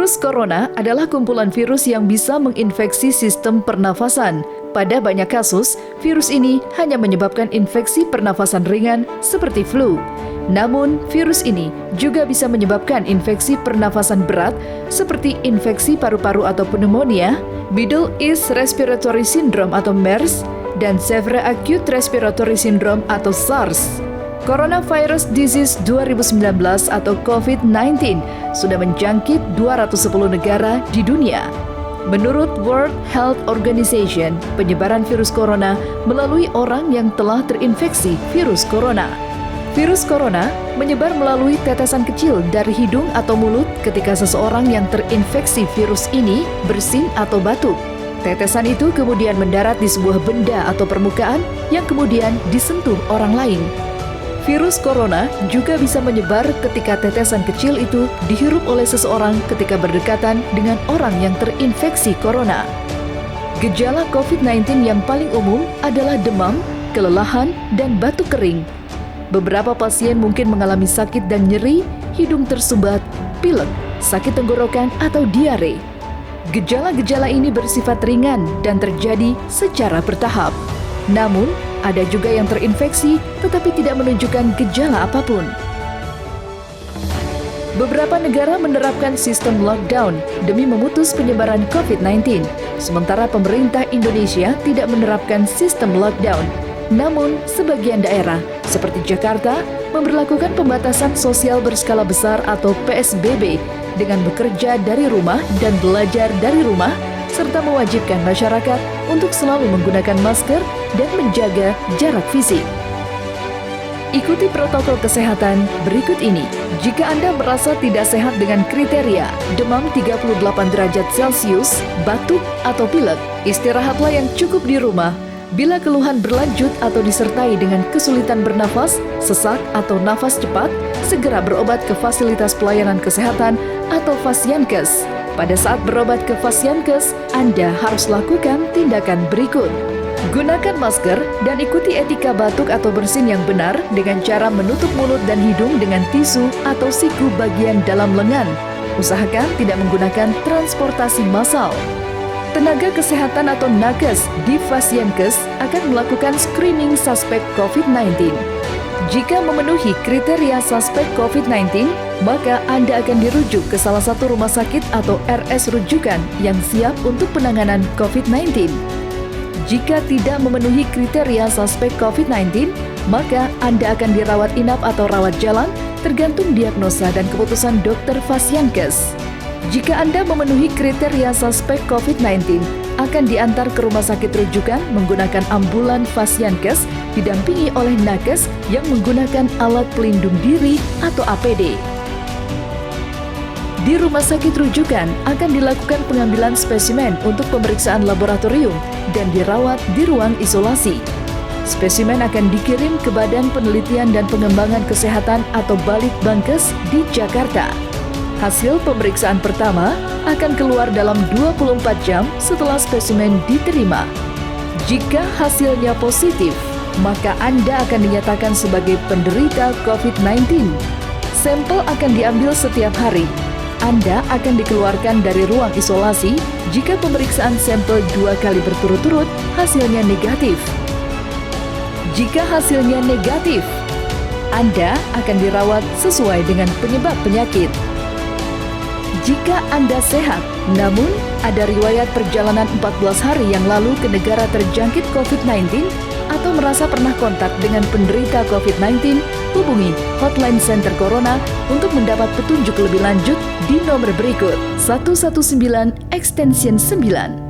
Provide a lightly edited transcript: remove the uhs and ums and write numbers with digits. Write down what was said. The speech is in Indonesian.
Virus corona adalah kumpulan virus yang bisa menginfeksi sistem pernafasan. Pada banyak kasus, virus ini hanya menyebabkan infeksi pernafasan ringan seperti flu. Namun, virus ini juga bisa menyebabkan infeksi pernafasan berat seperti infeksi paru-paru atau pneumonia, Middle East Respiratory Syndrome atau MERS, dan Severe Acute Respiratory Syndrome atau SARS. Coronavirus Disease 2019 atau COVID-19 sudah menjangkit 210 negara di dunia. Menurut World Health Organization, penyebaran virus corona melalui orang yang telah terinfeksi virus corona. Virus corona menyebar melalui tetesan kecil dari hidung atau mulut ketika seseorang yang terinfeksi virus ini bersin atau batuk. Tetesan itu kemudian mendarat di sebuah benda atau permukaan yang kemudian disentuh orang lain. Virus corona juga bisa menyebar ketika tetesan kecil itu dihirup oleh seseorang ketika berdekatan dengan orang yang terinfeksi corona. Gejala COVID-19 yang paling umum adalah demam, kelelahan, dan batuk kering. Beberapa pasien mungkin mengalami sakit dan nyeri, hidung tersumbat, pilek, sakit tenggorokan, atau diare. Gejala-gejala ini bersifat ringan dan terjadi secara bertahap. Namun, ada juga yang terinfeksi tetapi tidak menunjukkan gejala apapun. Beberapa negara menerapkan sistem lockdown demi memutus penyebaran COVID-19, sementara pemerintah Indonesia tidak menerapkan sistem lockdown. Namun, sebagian daerah, seperti Jakarta, memberlakukan pembatasan sosial berskala besar atau PSBB dengan bekerja dari rumah dan belajar dari rumah, serta mewajibkan masyarakat untuk selalu menggunakan masker dan menjaga jarak fisik. Ikuti protokol kesehatan berikut ini. Jika Anda merasa tidak sehat dengan kriteria demam 38 derajat Celcius, batuk, atau pilek, istirahatlah yang cukup di rumah. Bila keluhan berlanjut atau disertai dengan kesulitan bernafas, sesak, atau nafas cepat, segera berobat ke fasilitas pelayanan kesehatan atau Fasyankes. Pada saat berobat ke Fasyankes, Anda harus lakukan tindakan berikut. Gunakan masker dan ikuti etika batuk atau bersin yang benar dengan cara menutup mulut dan hidung dengan tisu atau siku bagian dalam lengan. Usahakan tidak menggunakan transportasi massal. Tenaga kesehatan atau nakes di Fasyankes akan melakukan screening suspek COVID-19. Jika memenuhi kriteria suspek COVID-19, maka Anda akan dirujuk ke salah satu rumah sakit atau RS rujukan yang siap untuk penanganan COVID-19. Jika tidak memenuhi kriteria suspek COVID-19, maka Anda akan dirawat inap atau rawat jalan tergantung diagnosa dan keputusan dokter Fasyankes. Jika Anda memenuhi kriteria suspek COVID-19, akan diantar ke rumah sakit rujukan menggunakan ambulan Fasyankes didampingi oleh nakes yang menggunakan alat pelindung diri atau APD. Di rumah sakit rujukan akan dilakukan pengambilan spesimen untuk pemeriksaan laboratorium dan dirawat di ruang isolasi. Spesimen akan dikirim ke Badan Penelitian dan Pengembangan Kesehatan atau Balitbangkes di Jakarta. Hasil pemeriksaan pertama akan keluar dalam 24 jam setelah spesimen diterima. Jika hasilnya positif, maka Anda akan dinyatakan sebagai penderita COVID-19. Sampel akan diambil setiap hari. Anda akan dikeluarkan dari ruang isolasi jika pemeriksaan sampel 2 kali berturut-turut hasilnya negatif. Jika hasilnya negatif, Anda akan dirawat sesuai dengan penyebab penyakit. Jika Anda sehat, namun ada riwayat perjalanan 14 hari yang lalu ke negara terjangkit COVID-19 atau merasa pernah kontak dengan penderita COVID-19, hubungi Hotline Center Corona untuk mendapat petunjuk lebih lanjut di nomor berikut 119 extension 9.